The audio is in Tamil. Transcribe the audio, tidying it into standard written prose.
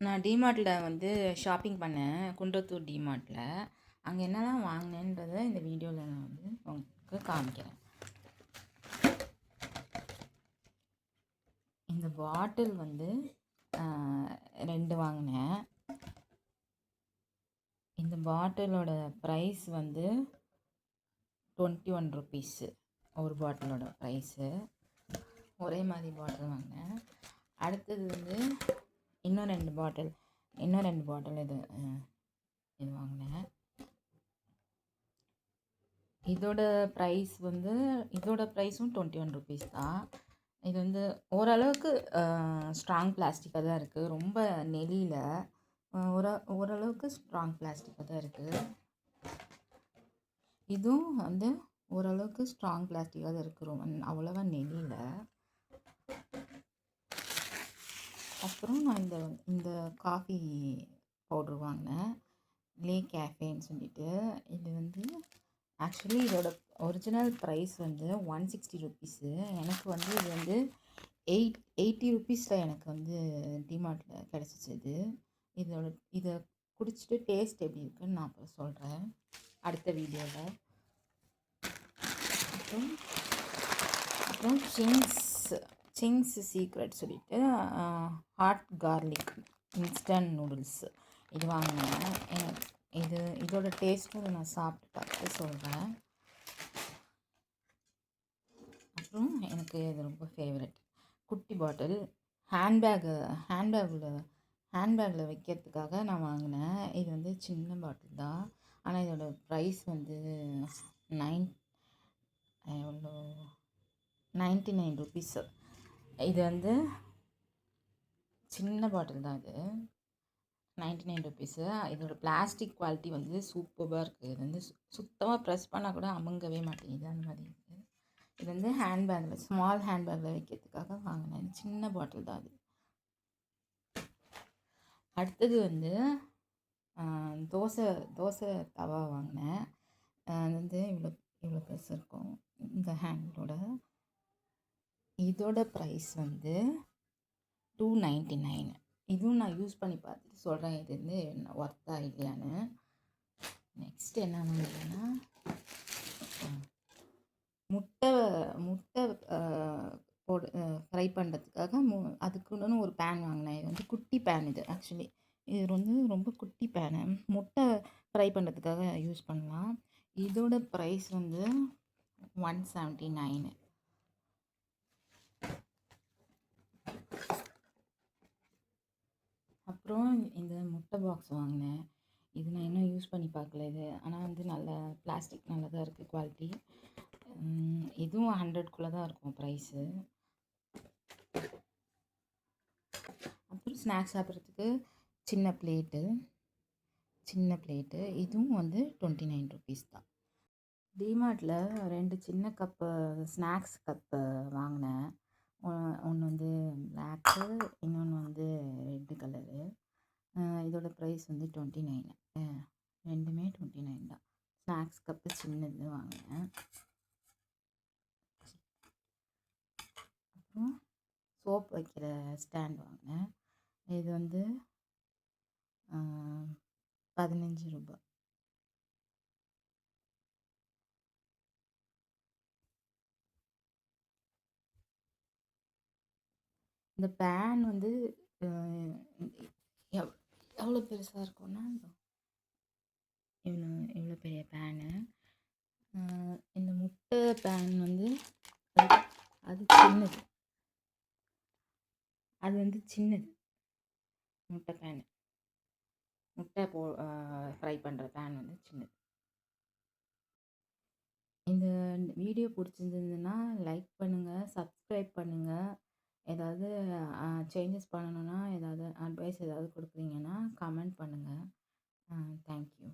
நான் டிமார்ட்டில் வந்து ஷாப்பிங் பண்ணேன். குன்றத்தூர் டிமார்ட்டில். அங்கே என்னலாம் வாங்கினேன்றத இந்த வீடியோவில் நான் வந்து உங்களுக்கு காமிக்கிறேன். இந்த பாட்டில் வந்து 2 வாங்கினேன். இந்த பாட்டிலோட ப்ரைஸ் வந்து 21 ருபீஸு. ஒரு பாட்டிலோட ப்ரைஸு. ஒரே மாதிரி பாட்டில் வாங்கினேன். அடுத்தது வந்து இன்னும் 2 பாட்டில் இது வாங்கினேன். இதோட ப்ரைஸும் 21 ருபீஸ் தான். இது வந்து ஓரளவுக்கு ஸ்ட்ராங் பிளாஸ்டிக்காக தான் இருக்குது. ரொம்ப நெளியில் ஓரளவுக்கு ஸ்ட்ராங் பிளாஸ்டிக்காக தான் இருக்குது. இதுவும் வந்து ஓரளவுக்கு ஸ்ட்ராங் பிளாஸ்டிக்காக தான் இருக்குது. அவ்வளோவா நெளியில். அப்புறம் நான் இந்த காஃபி பவுட்ரு வாங்கினேன். லே கேஃபேன்னு சொல்லிட்டு. இது வந்து ஆக்சுவலி இதோட ஒரிஜினல் ப்ரைஸ் வந்து 160 ருபீஸு. எனக்கு வந்து இது வந்து 80 ருபீஸில் எனக்கு வந்து டிமார்ட்டில் கிடச்சிச்சு. இதை குடிச்சிட்டு டேஸ்ட் எப்படி இருக்குன்னு நான் அப்புறம் சொல்கிறேன் அடுத்த வீடியோவில். அப்புறம் சிங்ஸ் சீக்ரெட் சொல்லிட்டு ஹாட் கார்லிக் இன்ஸ்டன்ட் நூடுல்ஸ் இது வாங்கினேன். இதோட டேஸ்ட்டும் நான் சாப்பிட்டு பார்த்து சொல்கிறேன். அப்புறம் எனக்கு இது ரொம்ப ஃபேவரட் குட்டி பாட்டில் ஹேண்ட்பேக்கில் வைக்கிறதுக்காக நான் வாங்கினேன். இது வந்து சின்ன பாட்டில் தான். ஆனால் இதோட ப்ரைஸ் வந்து 99 ருபீஸு. இது வந்து சின்ன பாட்டில் தான். இது 99 ருபீஸு. இதோட பிளாஸ்டிக் குவாலிட்டி வந்து சூப்பராக இருக்குது. இது வந்து சுத்தமாக ப்ரெஸ் பண்ணால் கூட அமுங்கவே மாட்டேங்குது. அந்த மாதிரி இருக்குது. இது வந்து ஸ்மால் ஹேண்ட்பேக்கில் வைக்கிறதுக்காக வாங்கினேன். சின்ன பாட்டில் தான் அது. அடுத்தது வந்து தோசை தவா வாங்கினேன். அது வந்து இவ்வளோ பெருசு இருக்கும் இந்த ஹேண்டோட. இதோட ப்ரைஸ் வந்து 299. இதுவும் நான் யூஸ் பண்ணி பார்த்துட்டு சொல்கிறேன் இது வந்து ஒர்த்தா இல்லையான்னு. நெக்ஸ்ட் என்ன வாங்கினேன்னா முட்டை ஃப்ரை பண்ணுறதுக்காக அதுக்குன்னு ஒரு பேன் வாங்கினேன். இது வந்து குட்டி பேன். இது ஆக்சுவலி இது வந்து ரொம்ப குட்டி பேனு. முட்டை ஃப்ரை பண்ணுறதுக்காக யூஸ் பண்ணலாம். இதோட ப்ரைஸ் வந்து 179. அப்புறம் இந்த முட்டை பாக்ஸ் வாங்கினேன். இது நான் இன்னும் யூஸ் பண்ணி பார்க்கல இது. ஆனால் வந்து நல்ல பிளாஸ்டிக் நல்லா தான் இருக்குது குவாலிட்டி. இதுவும் 100குள்ளே தான் இருக்கும் ப்ரைஸு. அப்புறம் ஸ்நாக்ஸ் சாப்பிட்றதுக்கு சின்ன பிளேட்டு இதுவும் வந்து 29 ருபீஸ் தான். டிமார்ட்டில் 2 சின்ன கப்பு ஸ்நாக்ஸ் கப்பு வாங்கினேன். ஒன்று வந்து பிளாக்கு, இன்னொன்று வந்து ரெட்டு கலரு. இதோட ப்ரைஸ் வந்து 29. ரெண்டுமே 29 தான். ஸ்நாக்ஸ் கப்பு சின்னது வாங்கினேன். அப்புறம் சோப் வைக்கிற ஸ்டாண்ட் வாங்கினேன். இது வந்து 15 ரூபாய். இந்த பேன் வந்து எவ்வளோ பெருசாக இருக்கும்னா இவ்வளோ பெரிய பேனு. இந்த முட்டை பேன் வந்து அது சின்னது. அது வந்து சின்னது முட்டை பேனு. முட்டை ஃப்ரை பண்ணுற பேன் வந்து சின்னது. இந்த வீடியோ பிடிச்சிருந்ததுன்னா லைக் பண்ணுங்கள், சப்ஸ்கிரைப் பண்ணுங்கள். ஏதாவது சேஞ்சஸ் பண்ணணுன்னா, ஏதாவது அட்வைஸ் ஏதாவது கொடுக்குறீங்கன்னா கமெண்ட் பண்ணுங்கள். தேங்க்யூ.